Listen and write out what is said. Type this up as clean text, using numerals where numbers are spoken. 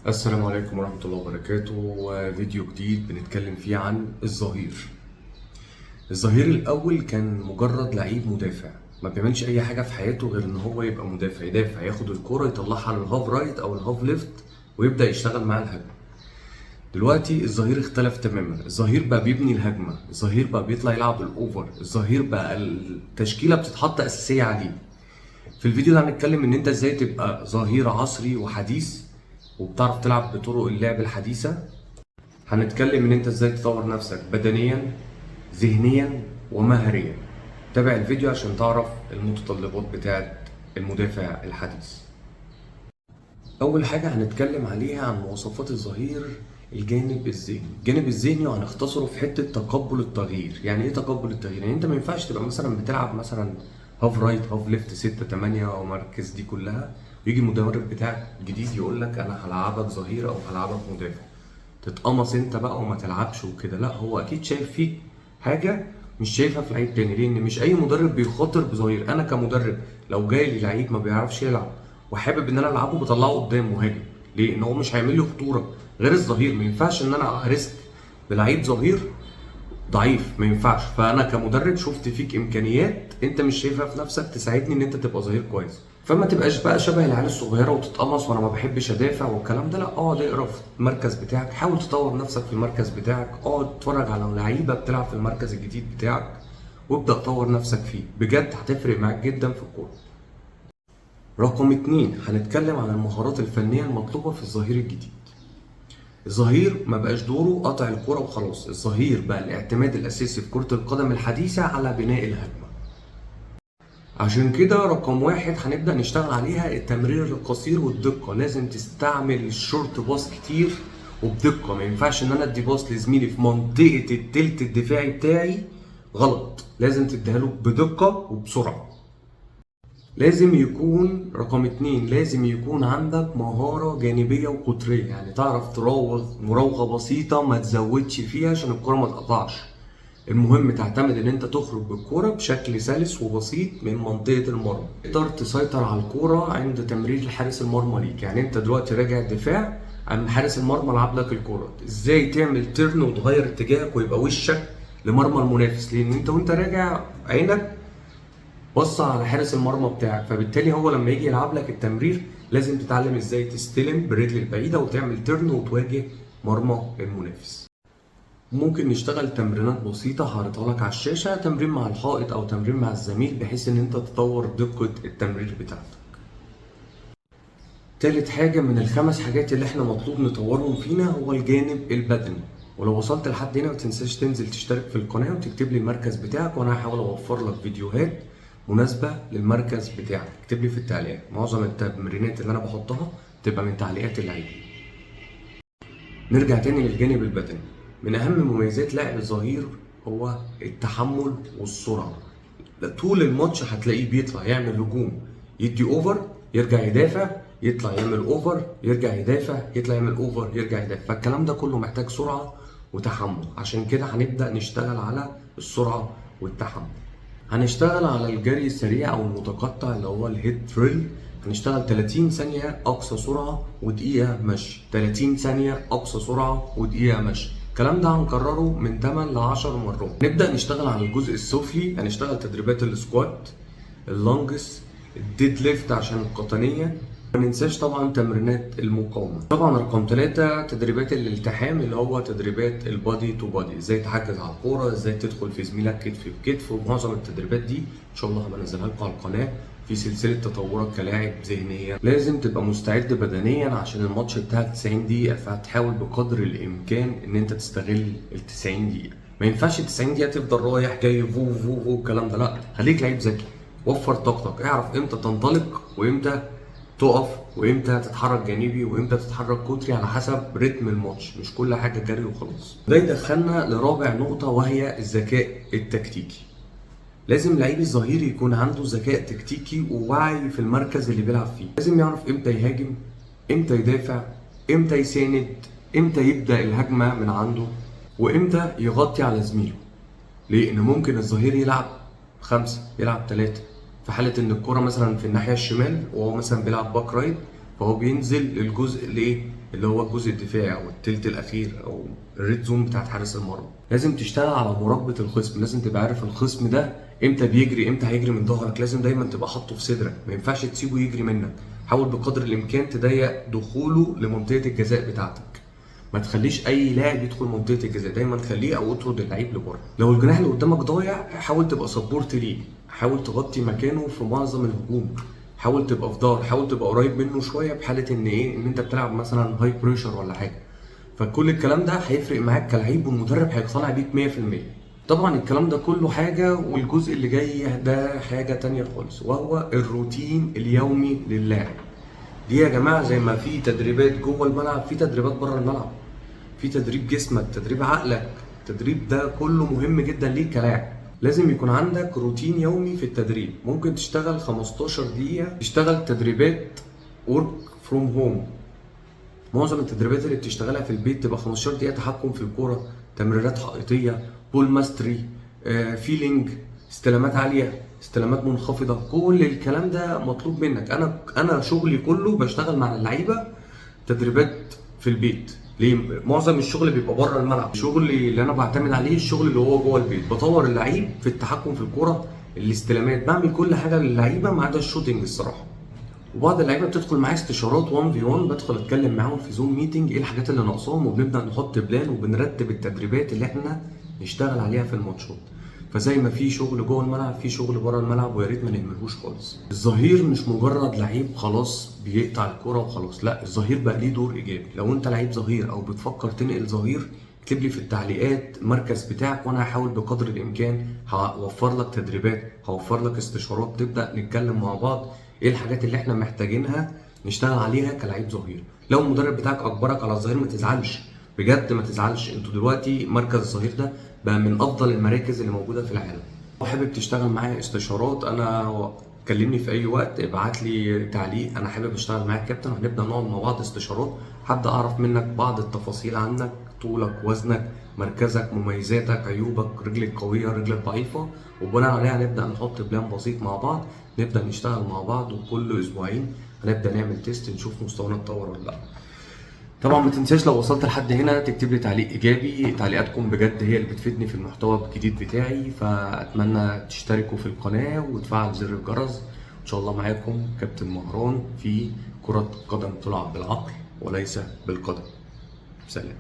السلام عليكم ورحمة الله وبركاته، وفيديو جديد بنتكلم فيه عن الظهير. الظهير الأول كان مجرد لعيب مدافع، ما بيعملش أي حاجة في حياته غير إن هو يبقى مدافع، يدافع ياخد الكرة يطلعها للهاف رايت أو الهاف ليفت ويبدأ يشتغل مع الهجمة. دلوقتي الظهير اختلف تماما، الظهير بقى بيبني الهجمة، الظهير بقى بيطلع يلعب الأوفر، الظهير بقى التشكيلة بتتحط أساسية عليه. في الفيديو ده هنتكلم ان انت ازاي تبقى ظهير عصري وحديث وبتعرف تلعب بطرق اللعب الحديثة. هنتكلم ان انت ازاي تطور نفسك بدنيا ذهنيا ومهريا. تابع الفيديو عشان تعرف المتطلبات بتاعت المدافع الحديث. اول حاجة هنتكلم عليها عن مواصفات الظهير، الجانب الذهني. الجانب الذهني وهنختصره في حتة تقبل التغيير. يعني ايه تقبل التغيير؟ يعني انت ما ينفعش تبقى مثلا بتلعب مثلا هاف رايت هاف ليفت 6 8 او مركز دي كلها، ويجي المدرب بتاعك جديد يقول لك انا هلعبك ظهير او هلعبك مدافع، تتقمص انت بقى وما تلعبش وكده. لا، هو اكيد شايف فيك حاجه مش شايفها في لعيب تاني، لان مش اي مدرب بيخاطر بظهير. انا كمدرب لو جاي لي لعيب ما بيعرفش يلعب وحابب ان انا العبه بطلعه قدام مهاجم، ليه؟ ان هو مش هيعمل لي خطوره غير الظهير. ما ينفعش ان انا اريسك بلعيب ظهير ضعيف، ما ينفعش. فانا كمدرب شفت فيك امكانيات انت مش شايفها في نفسك تساعدني ان انت تبقى ظهير كويس. فما تبقاش بقى شبه العيال الصغيره وتتقمص وانا ما بحبش ادافع والكلام ده. لا، اقعد اقرا في المركز بتاعك، حاول تطور نفسك في المركز بتاعك، اقعد اتفرج على لعيبه بتلعب في المركز الجديد بتاعك وابدا طور نفسك فيه، بجد هتفرق معاك جدا في الكوره. رقم اتنين، هنتكلم عن المهارات الفنيه المطلوبه في الظهير الجديد. الظهير ما بقاش دوره قطع الكرة وخلاص، الظهير بقى الاعتماد الأساسي في كرة القدم الحديثة على بناء الهجمة. عشان كده رقم واحد هنبدأ نشتغل عليها التمرير القصير والدقة. لازم تستعمل الشورت باص كتير وبدقة. ما ينفعش ان انا ادي باص لزميلي في منطقة التلت الدفاعي بتاعي غلط، لازم تديها له بدقة وبسرعة. لازم يكون رقم اتنين، لازم يكون عندك مهارة جانبية وقطرية، يعني تعرف تراوغ مراوغة بسيطة ما تزودش فيها عشان الكرة ما تقطعش. المهم تعتمد ان انت تخرج بالكرة بشكل سلس وبسيط من منطقة المرمى، تقدر تسيطر على الكرة عند تمرير حارس المرمى ليك. يعني انت دلوقتي راجع الدفاع، عم حارس المرمى لعب لك الكرة، ازاي تعمل ترن وتغير اتجاهك ويبقى وشك لمرمى المنافس، لان انت وانت راجع عينك بص على حارس المرمى بتاعك. فبالتالي هو لما يجي يلعب لك التمرير لازم تتعلم ازاي تستلم بالرجل البعيده وتعمل ترن وتواجه مرمى المنافس. ممكن نشتغل تمرينات بسيطة هعرضها لك على الشاشة، تمرين مع الحائط أو تمرين مع الزميل، بحيث إن أنت تطور دقة التمرير بتاعتك. تالت حاجة من الخمس حاجات اللي احنا مطلوب نطورهم فينا هو الجانب البدني. ولو وصلت لحد هنا متنساش تنزل تشترك في القناة وتكتب لي المركز بتاعك، وانا هحاول اوفر لك فيديوهات مناسبة للمركز بتاعك. اكتب لي في التعليقات، معظم التمرينات اللي انا بحطها تبقى من تعليقات اللعيبة. نرجع تاني للجانب البدني. من اهم مميزات لاعب الظهير هو التحمل والسرعة. طول الماتش هتلاقيه بيطلع يعمل هجوم، يدي اوفر، يرجع يدافع، يطلع يعمل اوفر، يرجع يدافع، يطلع يعمل اوفر، يرجع يدافع. فالكلام ده كله محتاج سرعة وتحمل. عشان كده هنبدأ نشتغل على السرعة والتحمل. هنشتغل على الجري السريع او المتقطع اللي هو الهيد تريل. هنشتغل 30 ثانية أقصى سرعة ودقيقة مشي، 30 ثانية أقصى سرعة ودقيقة مشي. الكلام ده هنكرره من 8 ل 10 مرات. نبدأ نشتغل على الجزء السفلي، هنشتغل تدريبات السكوات، اللونجس، الديد ليفت عشان القطنية. ما ننساش طبعا تمرينات المقاومة. طبعا رقم 3 تدريبات الالتحام اللي هو تدريبات البادي تو بادي، ازاي تحجز على الكورة، ازاي تدخل في زميلك كتف بكتف. ومعظم التدريبات دي ان شاء الله هبقى انزلها لكم على القناة في سلسلة تطورك كلاعب ذهنيا. لازم تبقى مستعد بدنيا عشان الماتش بتاعك 90 دقيقة، فهتحاول بقدر الامكان ان انت تستغل ال 90 دقيقة. ما ينفعش ال 90 دقيقة تفضل رايح جاي فو فو فو الكلام ده، لا، خليك لعيب ذكي، وفر طاقتك، اعرف امتى تنطلق وامتى تقف وامتى تتحرك جانبي وامتى تتحرك كتري على حسب رتم الماتش، مش كل حاجه جري وخلاص. ده يدخلنا لرابع نقطه وهي الذكاء التكتيكي. لازم لعيب الظهير يكون عنده ذكاء تكتيكي ووعي في المركز اللي بيلعب فيه. لازم يعرف امتى يهاجم، امتى يدافع، امتى يساند، امتى يبدا الهجمه من عنده، وامتى يغطي على زميله. ليه؟ إن ممكن الظهير يلعب خمسة، يلعب تلاتة، في حالة إن الكرة مثلا في الناحية الشمال وهو مثلا بيلعب باك رايت، فهو بينزل للجزء الإيه؟ اللي هو الجزء الدفاعي او التلت الاخير او الريد زون بتاعت حارس المرمى. لازم تشتغل على مراقبه الخصم، لازم تبقى عارف الخصم ده امتى بيجري، امتى هيجري من ظهرك، لازم دايما تبقى حاطه في صدرك، ما ينفعش تسيبه يجري منك. حاول بقدر الامكان تضيق دخوله لمنطقه الجزاء بتاعتك، ما تخليش اي لاعب يدخل منطقه الجزاء، دايما خليه او اطرد اللعيب لبره. لو الجناح اللي قدامك ضايع حاول تبقى سبورت ليه، حاول تغطي مكانه في معظم الهجوم، حاول تبقى في ظهر، حاول تبقى قريب منه شويه بحاله ان ايه، ان انت بتلعب مثلا هاي بريشر ولا حاجه. فكل الكلام ده هيفرق معاك كلعيب، والمدرب هيقتنع بيك 100%. طبعا الكلام ده كله حاجه، والجزء اللي جاي ده حاجه تانية خالص، وهو الروتين اليومي للاعب. دي يا جماعه زي ما في تدريبات جوه الملعب، في تدريبات بره الملعب، في تدريب جسمك، تدريب عقلك. التدريب ده كله مهم جدا ليك كلاعب. لازم يكون عندك روتين يومي في التدريب. ممكن تشتغل 15 دقيقة، تشتغل تدريبات work from home. معظم التدريبات اللي بتشتغلها في البيت تبقى 15 دقيقة تحكم في الكورة، تمريرات حائطية، بول ماستري، فيلينج، استلامات عالية، استلامات منخفضة. كل الكلام ده مطلوب منك. انا شغلي كله بشتغل مع اللعيبة تدريبات في البيت. ليه؟ معظم الشغل بيبقى بره الملعب. الشغل اللي انا بعتمد عليه الشغل اللي هو جوه البيت، بطور اللعيب في التحكم في الكوره، الاستلامات، بعمل كل حاجه للعيبه ما عدا الشوتنج الصراحه. وبعض اللعيبه بتدخل معايا استشارات 1 في 1، بدخل اتكلم معاهم في زوم ميتنج ايه الحاجات اللي ناقصاهم، وبنبدا نحط بلان وبنرتب التدريبات اللي احنا نشتغل عليها في الماتشات. فزي ما في شغل جوه الملعب في شغل بره الملعب، ويا ريت ما نهملهوش خالص. الظهير مش مجرد لعيب خلاص بيقطع الكرة وخلاص، لا، الظهير بقى ليه دور ايجابي. لو انت لعيب ظهير او بتفكر تنقل ظهير، اكتب لي في التعليقات المركز بتاعك، وانا هحاول بقدر الامكان هوفر لك تدريبات، هوفر لك استشارات، تبدا نتكلم مع بعض ايه الحاجات اللي احنا محتاجينها نشتغل عليها كلاعب ظهير. لو المدرب بتاعك اجبرك على الظهير ما تزعلش، بجد ما تزعلش. انتوا دلوقتي مركز الظهير ده بقى من افضل المراكز اللي موجوده في العالم. لو حابب تشتغل معايا استشارات، انا كلمني في اي وقت، ابعت لي تعليق انا حابب اشتغل معاك كابتن، وهنبدا نقعد مع بعض استشارات. هبدا اعرف منك بعض التفاصيل عنك، طولك، وزنك، مركزك، مميزاتك، عيوبك، رجلك قويه، رجلك ضعيفه، وبناء عليها هنبدا نحط بلان بسيط مع بعض، نبدا نشتغل مع بعض. وكل اسبوعين هنبدا نعمل تيست نشوف مستوانا اتطور ولا لا. طبعا ما تنساش لو وصلت لحد هنا تكتب لي تعليق ايجابي، تعليقاتكم بجد هي اللي بتفيدني في المحتوى الجديد بتاعي. فاتمنى تشتركوا في القناه وتفعل زر الجرس. ان شاء الله معاكم كابتن مهران في كرة قدم تلعب بالعقل وليس بالقدم. سلام.